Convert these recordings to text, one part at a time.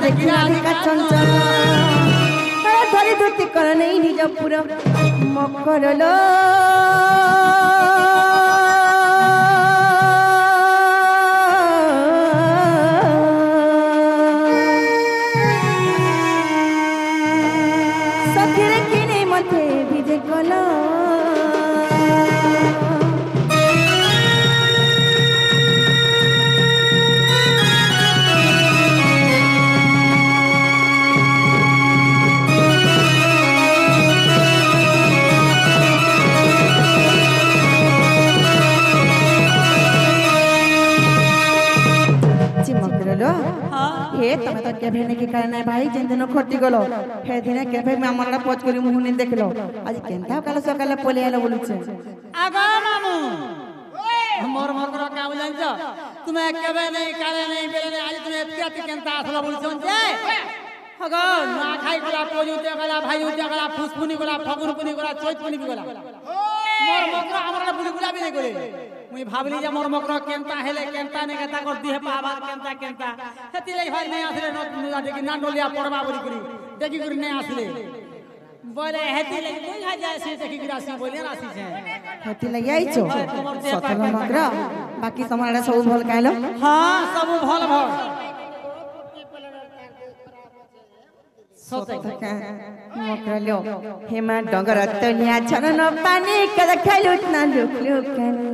देखी राधिका चंचल धरी धुती कर नहीं निज पुर मकर लो सखीरे किने मथे विजय कला हे तमे तो केभे ने की करना भाई जिन दिन खटी गलो हे दिन केभे में हमरा पोच करी मुंह ने देखलो आज केनता काल सकाल पोले आलो बोलुछे आगा मामू मोर मोर करो का बुझाइ छ तुमे केभे नहीं काले नहीं बेले नहीं आज तुमे एत्याति केनता आसला बोलछन जे आगा ना खाई गला पोजुते गला भाई उते गला फुसफुनी गला फगुनपुनी गला चैतपुनी गला मोर मकर हमरा बुली बुला भी नहीं करे मुई भाबली जे मोर मकर केनता हेले केनता ने केता कर दिहे पाबा केनता केनता हेति लई भाई नहीं आसले न देखि ना डोलिया पड़बा बोली करी देखि करी नहीं आसले बोले हेति लई कोई हा जाय से देखि गिरासी बोले रासी छे हेति लई आई छो सतल मकर बाकी समारा सब भल कालो हां सब भल भल मकर लो हेमा डगर तलिया छन पानी कदा खेलुत ना लुक लुकनी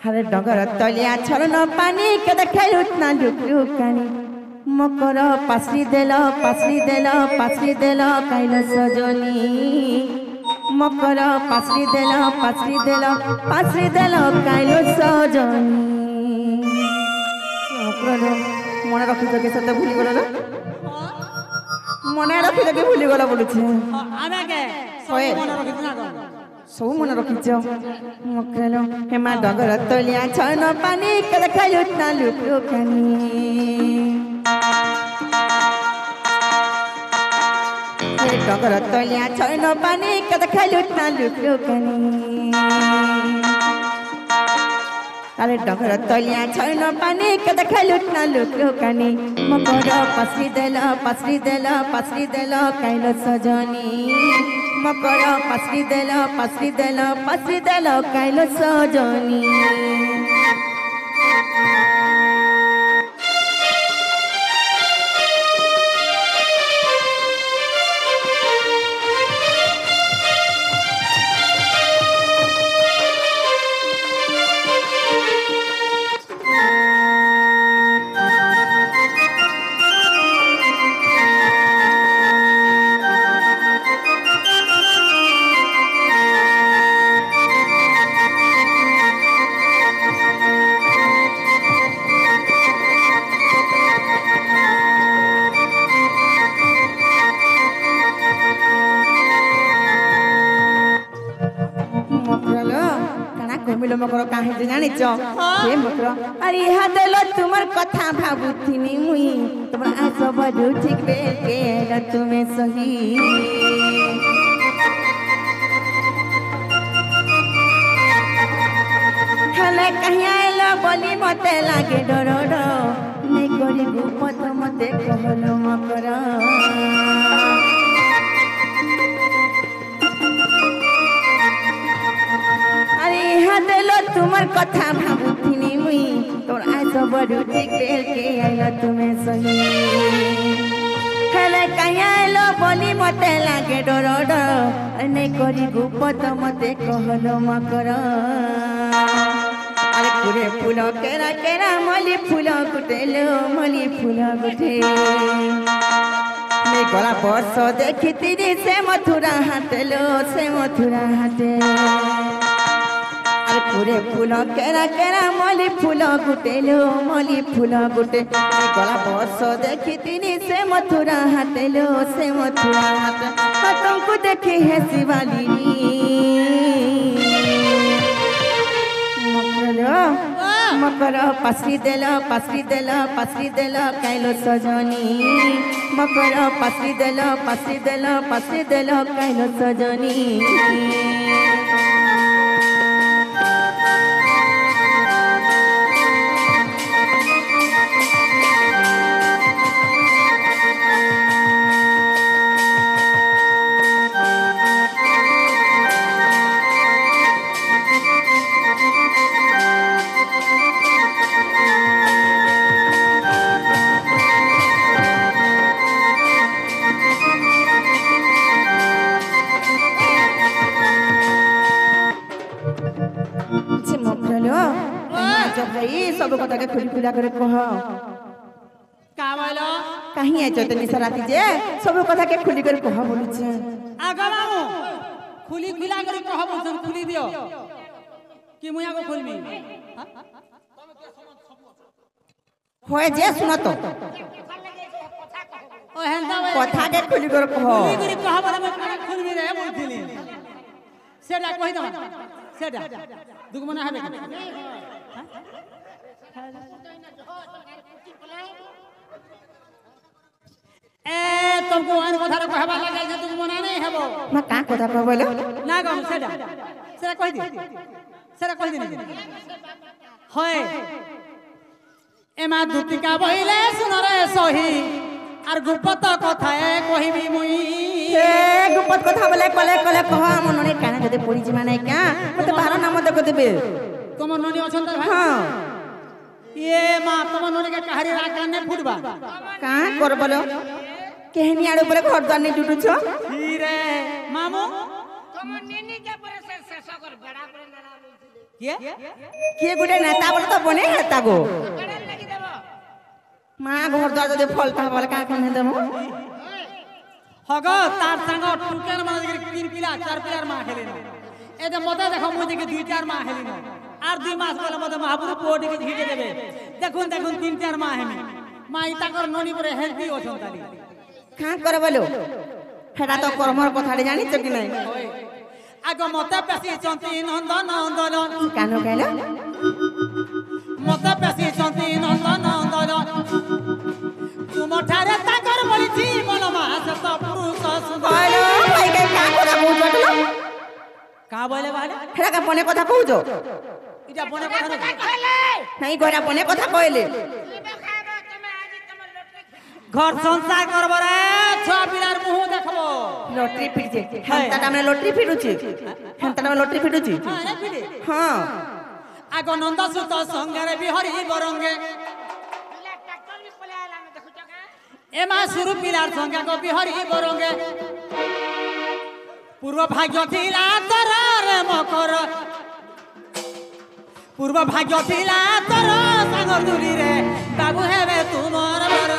हरे डगर तलिया छन पानी कदा खेलुत ना लुक लुकनी मकर पासरी देल काइल सजनी मकर पासरी देल काइल सजनी मकर मने रखि के सते भूली गलो मने रखि के भूली गलो बोलुछे आमे के सब मने रखि ना गो सब मने रखिछ मकलो हेमा डगर तलिया छन पानी कदा खाइलुत ना लुक लुकनी हे डगर तलिया छन पानी कदा खाइलुत ना लुक लुकनी अरे डगर तलिया छन पानी कदा खाइलुत ना लुक लुकनी मकर पासरी देल काइल सजनी मकर पासरी देल काइल सजनी मकर काहे जानिछ हे मकर अरे इहा देलो तुमर कथा भाबुथिनी मुई तुमर आ सब ठीक बे के तुमे सही हले कहिया एलो बोली मते लागे डर नहीं करी गुपत मते कहलो मकर अरे इहा देलो तुमर कथा भाबुथिनी मुई तोर आ सब ठीक बे के आइलो तुमे सही हेले कहिया एलो बोली मते लागे डर नहीं करी गुपत मते कहलो मकर अरे पूरे फूल केरा केरा मली फूल गुटे मैं गला बस देखी तीरी से मथुरा हाटे अरे पूरे फूल केरा केरा मली फूल गुटे गला बस देखी तीरी से मथुरा हाटे तुमको देखी है शिवाली मकर पासरी देल काइल सजनी मकर पासरी देल काइल सजनी কথা কে খুলি খুলা করে কহ কা বলো কাহি আইছ তো নিশা রাতি যে সব কথা কে খুলি করে কহ বলুছে আগা মামু খুলি খুলা করে কহ বলছন খুলি দিও কি মুই আগো খুলমি হয় যে শুনো তো ও হেনতা কথা কে খুলি করে কহ খুলি করে কহ বলে মই খুলমি রে বলছিলি সেটা কই দাও সেটা দুগ মনে হবে এ तुमको अन কথা কহবা লাগে যে তুমি মনে নাই হবো মা কা কথা কহ বলো না গম সেটা সেটা কই দি সেটা কই দি হয় এমা দুতিকা বইলে শুনরে সহি আর গুপ্ত কথায় কহিবি মুই এ গুপত কথা বলে কলে কলে কহ মননে কানে যদি পড়ি জিমা নাই কা মতে বাহার নাম দেখ দেবে তোমার ননি অছন ভাই হ্যাঁ এ মা তোমার ননিকে কাহারি রাকানে ফুটবা কা কর বলো কেহনি আড়ে উপরে ঘর দ্বার নেই ডুডুছ রে মামু তোমার নিনি কে পরে শেষ কর বেড়া করে নানা বলছিলে কে কে গুটে নেতা বলে তো বনে হেতা গো বেড়া লাগি দেব মা ঘর দ্বার যদি ফলতা বলে কা কানে দেব হগ তার সঙ্গ টুকের মানে 3 পিলা 4 পিলার মা খেলিন এটা মতে দেখো মুই দেখি 2-4 মা খেলিন আর 2 মাস পরে মতে মহাপুরু পোটিকে ঝিকে দেবে দেখুন দেখুন 3-4 মা হেমি মা ইতাকর ননি পরে হেলদি অছন তালি কা করে বলো হেটা তো কর্মর কথাটা জানিছ কি নাই আগ মতে পেছি চন্তি নন্দন নন্দন কানো গেল মতে পেছি চন্তি নন্দন নন্দন তুমঠারে তাকর বলিছি মনমা সত পুরুষ সুন্দর বলো ভাই কে কা কথা কইছ বলো কা বলে বালে হেটা কা বনে কথা কইছ এটা বনে কথা না কইলে নাই গড়া বনে কথা কইলে লিবে খাবা তুমি আজি তোমার লটকে ঘর সংসার করব রে ছয় পিলার মুহ দেখবো লটরি ফিরছে হেনতা আমরা লটরি ফিরুছি হেনতা আমরা লটরি ফিরুছি হ্যাঁ রে পিলে হ্যাঁ আগ নন্দ সুত সঙ্গরে বিহরি বরঙ্গে পিলা ট্রাক্টর বি পলে আলা আমি দেখুছ কা এমা সুরু পিলার সঙ্গে গো বিহরি বরঙ্গে পূর্ব ভাগ্য ছিলা তোর রে মকর পূর্ব ভাগ্য ছিলা তোর সাগর দুরি রে বাবু হেবে তোমার বর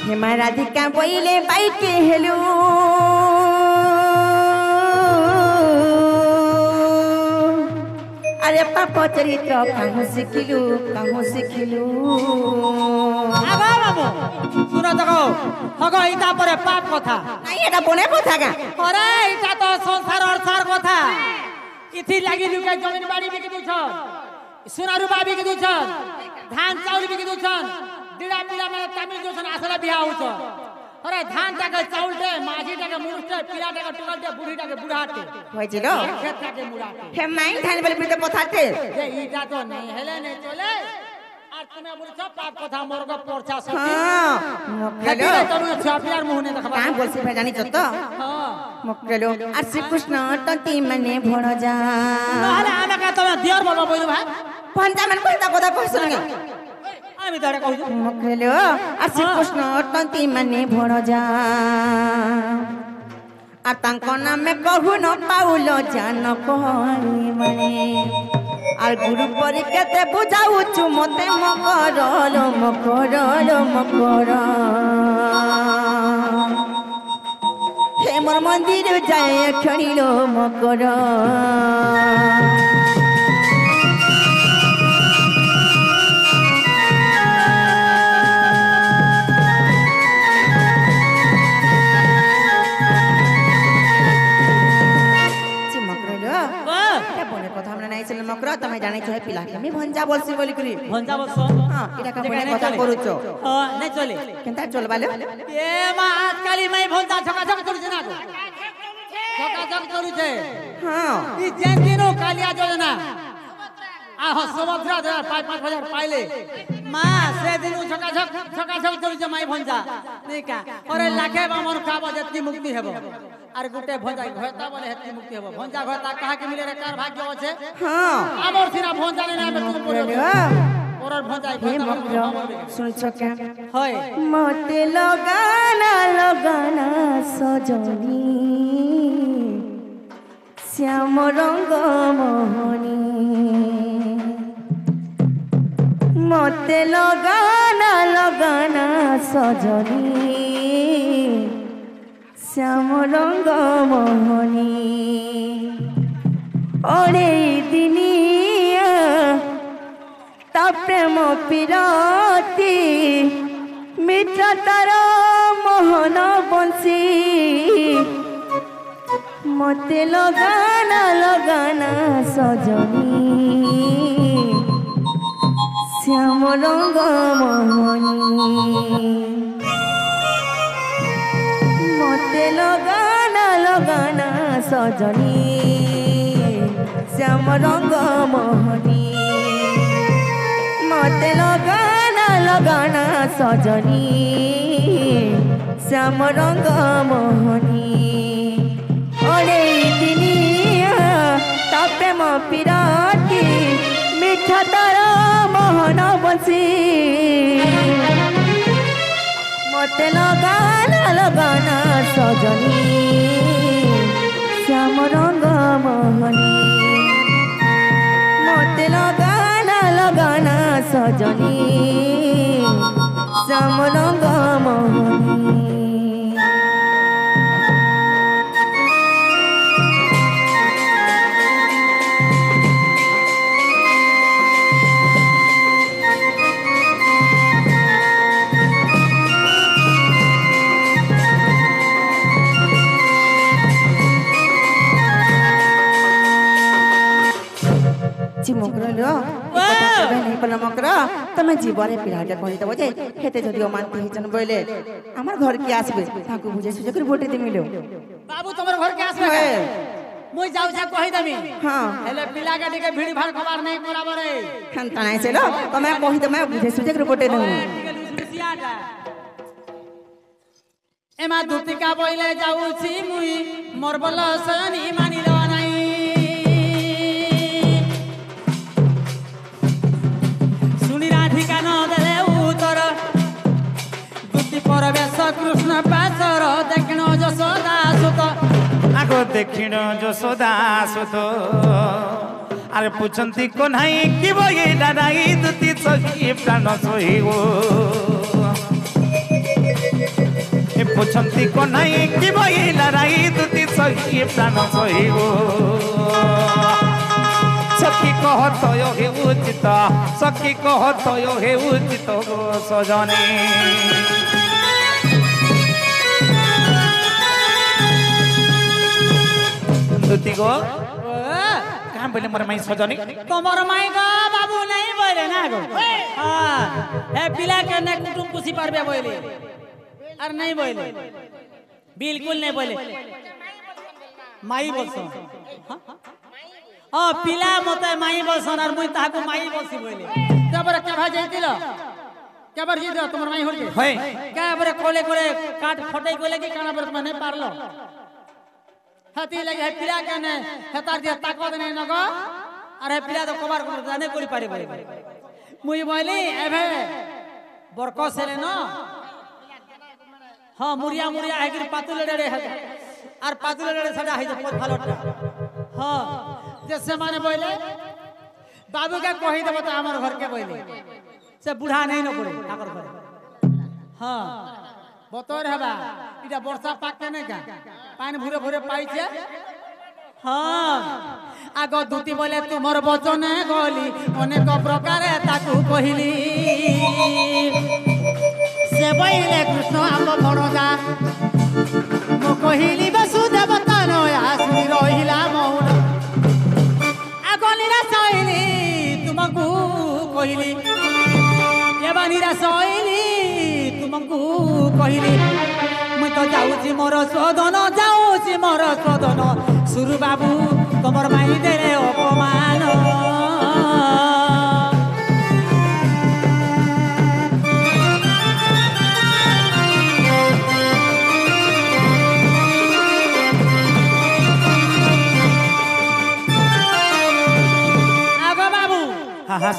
হেমা রাধিকা বইলে বাইকে হেলু আরে পাপ চরিত্র কাহু শিখিলু আগা বাবু শুনো দেখো হগ ইটা পরে পাপ কথা নাই এটা বনে কথা গা আরে এটা তো সংসার অর্থার কথা ইথি লাগি লুকে জমিন বাড়ি বিকি দুছ সোনা রূপা বিকি দুছ ধান চাউল বিকি দুছ দিড়া পিড়া মানে তামিল দুছন আসলে বিয়া হউছ আরে ধান টাকে চাউলটে মাঝি টাকে মুরুষটে পিড়া টাকে টুকালটে বুড়ি টাকে বুড়াটে হয়েছিল খেত টাকে মুড়াটে হে মাইন ধান বলে পিতে কথাতে যে ইটা তো নেই হেলে নেই চলে আর তুমি বলছ পাপ কথা মর্গ পড়ছা সব হ্যাঁ হেলে মক্কেলো তুমি ছাপিয়ার মুহনে দেখবা কাম বলছি ভাই জানিছ তো হ্যাঁ মক্কেলো আর শ্রীকৃষ্ণ ততি মানে ভণ যা নহলে আমাকে তুমি দিয়র বলবা বইলু ভাই পঞ্চামান কইতা কথা কইছ না আমি তারে কইছো মক্কেলো আর শ্রীকৃষ্ণ ততি মানে ভণ যা আর তাঙ্ক নামে কহু ন পাউল জান কই মানে আর গুরু পরীক্ষাতে বুঝাউছু মতে মকর হে মোর মন্দির যায় খেলিল মকর বনের কথা আমরা নাই ছিল মকর তুমি জানাইছ হে পিলাকে আমি ভঞ্জা বলছি বলি করি ভঞ্জা বস হ্যাঁ এটা কা বনে কথা করুছ নাই চলে কেনতা চলবালে এ মা আজকালি মাই ভঞ্জা ছকা ছক করছে না ছকা ছক করছে হ্যাঁ ই যেন দিনো কালিয়া যোজনা আহ সুভদ্রা 5,000 পাইলে মা সেদিন ছকা ছক করছে মাই ভঞ্জা নেকা ওরে লাখে বামন খাব যেতি মুক্তি হেব আর গুটে ভঞ্জা ঘয়তা বলে হেতি মুক্তি হবো ভঞ্জা ঘয়তা কাহা কে মিলে রে কার ভাগ্য আছে হ্যাঁ আমার সিনা ভঞ্জা নেই না তুমি পড়ো ওরর ভঞ্জা হে মগ্র শুনছ কে হয় মতে লগানা লগানা সজনী শ্যাম রঙ্গ মোহনী মতে লগানা লগানা সজনী শ্যাম রঙ্গ মোহনী ওরে দিনিয়া তা প্রেম পিরতি মিঠা তার মোহন বংশী মতে লগানা লগানা সজনী শ্যাম রঙ্গ মোহনী মতে লগানা লগানা সজনী শ্যাম রঙ্গ মোহনী মতে লগানা লগানা সজনী শ্যাম রঙ্গ মোহনী ওরে দিনিয়া তা প্রেম পিরতি মিঠা তার মোহন বংশী মতে লগানা লগানা সজনী শ্যাম রঙ্গ মোহনী মতে লগানা লগানা সজনী শ্যাম রঙ্গ মোহনী তুমি জীবনে পিলাটা কহি দেব যে হেতে যদি অমান্তি হইছন বইলে আমার ঘর কি আসবে তাকে বুঝে সুঝে করে ভোটে দি মিলো বাবু তোমার ঘর কে আসবে মুই যাও যা কহি দেমি হ্যাঁ হেলে পিলা কে দিকে ভিড় ভাড় খবর নাই করাবো রে খান তানাই ছিল তুমি কহি তুমি বুঝে সুঝে করে ভোটে দেব এমা দুতিকা বইলে যাউছি মুই মোর বল সনি মানিল নাই শুনি রাধিকা ন দেলে উত্তর দুতি পরবেশ কৃষ্ণ পাচর দেখিণ যশোদা সুত আগো দেখিণ যশোদা সুত আরে পুছন্তি কোনাই কি বই দাদাই দুতি সহি প্রাণ সহিব পুছন্তি কোনাই কি বই দাদাই দুতি সহি প্রাণ সহিব সখী কহ তয় হে উচিত সখী কহ তয় হে উচিত সজনী দুতি গো কাম বলে মোর মাই সজনী তোমার মাই গো বাবু নাই বলে না গো হ্যাঁ হে পিলা के ने कुटुम पुसी पारबे বলে আর নাই বলে बिल्कुल नहीं बोले माई बोलছো हाँ पिला मते माई बोलसन और मुई ताको माई बोलसी बोले केबर के भा जाइतिलो केबर जी तुम्हार माई होल होय केबर कोले कोले काट फटाई कोले की काना बर नहीं पारलो हाथी लगे है पिला के ने हेतार दिया ताकत नहीं नगो अरे पिला तो कबार को जाने कोली पारे बोले मुई बोली एभे बरको सेले न हाँ मुरिया मुरिया आगिर पातुले डरे है और पातुले डरे सदा है जो फालोटा हाँ जैसे माने बोले बाबू के कही देबो तो हमर घर के बोले से बूढ़ा नहीं न पड़े हमर घर हाँ बतोर हबा इटा वर्षा पाक के नहीं का पानी भूरे भूरे पाई छे हाँ आगो दूती बोले तुमर बचने गली अनेक प्रकार ताकू कहिली से बोले कृष्ण आम भणजा मो कहिली वसुदेवता नया सुनी रहिला मौन आगो निराश होइली तुमको कहिली एबा निराश होइली तुमको कहिली मैं तो जाऊची मोर सदन जाऊची मोर सदन सुरु बाबू तुमर माई देले अपमान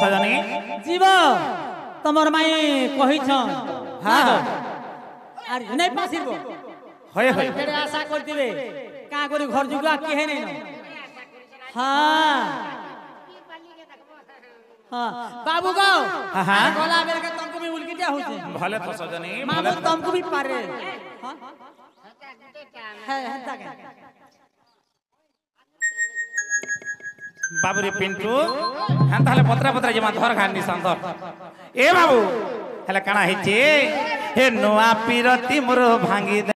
सजनी जीव तमर माई कहि छ हाँ अरे नहीं पासिबो होय होय फेर आशा करतिबे का करी घर जुगला के है नहीं हां हां बाबू गाओ हाँ। गला बेर के तुमको भी उल्टी जा होছে भले तो सजनी मां भले तुमको भी पारे हां है हता के बाबू रे पिंटू हां ताले पत्रा पत्रा जमा धर खानी संदर ए बाबू हेले काना हिचे हे नुआ पीरती मोर भांगी